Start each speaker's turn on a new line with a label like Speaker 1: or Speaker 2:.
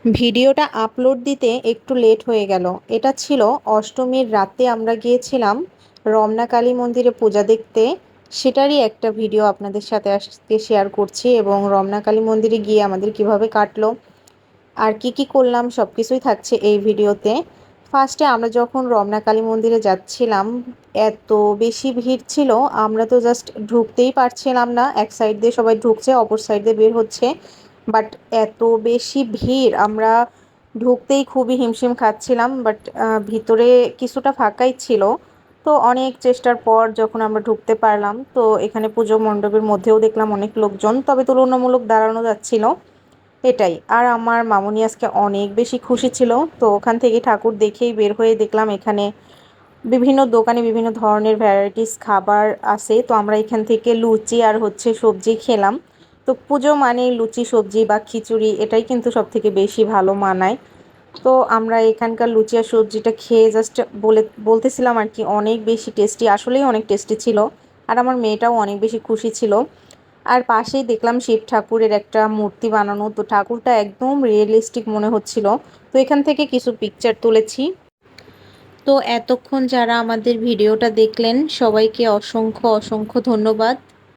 Speaker 1: ভিডিওটা আপলোড দিতে একটু লেট হয়ে গেল। এটা ছিল অষ্টমীর রাতে আমরা গিয়েছিলাম রমনা কালী মন্দিরে পূজা দেখতে। সেটারই একটা ভিডিও আপনাদের সাথে আজকে শেয়ার করছি, এবং রমনা কালী মন্দিরে গিয়ে আমাদের কিভাবে কাটলো আর কি কি করলাম সব কিছুই থাকছে এই ভিডিওতে। ফার্স্টে আমরা যখন রমনা কালী মন্দিরে যাচ্ছিলাম, এত বেশি ভিড় ছিল, আমরা তো জাস্ট ঢুকতেই পারছিলাম না। এক সাইড দিয়ে সবাই ঢুকছে, অপর সাইড দিয়ে বের হচ্ছে, বাট এত বেশি ভিড়, আমরা ঢুকতেই খুবই হিমশিম খাচ্ছিলাম। বাট ভিতরে কিছুটা ফাঁকাই ছিল। তো অনেক চেষ্টার পর যখন আমরা ঢুকতে পারলাম, তো এখানে পুজো মণ্ডপের মধ্যেও দেখলাম অনেক লোকজন, তবে তুলনামূলক দাঁড়ানো যাচ্ছিল এটাই। আর আমার মামুনি আজকে অনেক বেশি খুশি ছিল। তো ওখান থেকে ঠাকুর দেখেই বের হয়ে দেখলাম এখানে বিভিন্ন দোকানে বিভিন্ন ধরনের ভ্যারাইটিস খাবার আছে। তো আমরা এখান থেকে লুচি আর সবজি খেলাম। তো পুজো মানে লুচি সবজি বা খিচুড়ি এটাই কিন্তু সব থেকে বেশি ভালো মানায়। তো আমরা এখানকার লুচি আর সবজিটা খেয়ে জাস্ট বলতেছিলাম আর কি, অনেক বেশি টেস্টি, আসলেই অনেক টেস্টি ছিল। আর আমার মেয়েটাও অনেক বেশি খুশি ছিল। আর পাশেই দেখলাম শিব ঠাকুরের একটা মূর্তি বানানো, তো ঠাকুরটা একদম রিয়েলিস্টিক মনে হচ্ছিল। তো এখান থেকে কিছু পিকচার তুলেছি। তো এতক্ষণ যারা আমাদের ভিডিওটা দেখলেন সবাইকে অসংখ্য অসংখ্য ধন্যবাদ।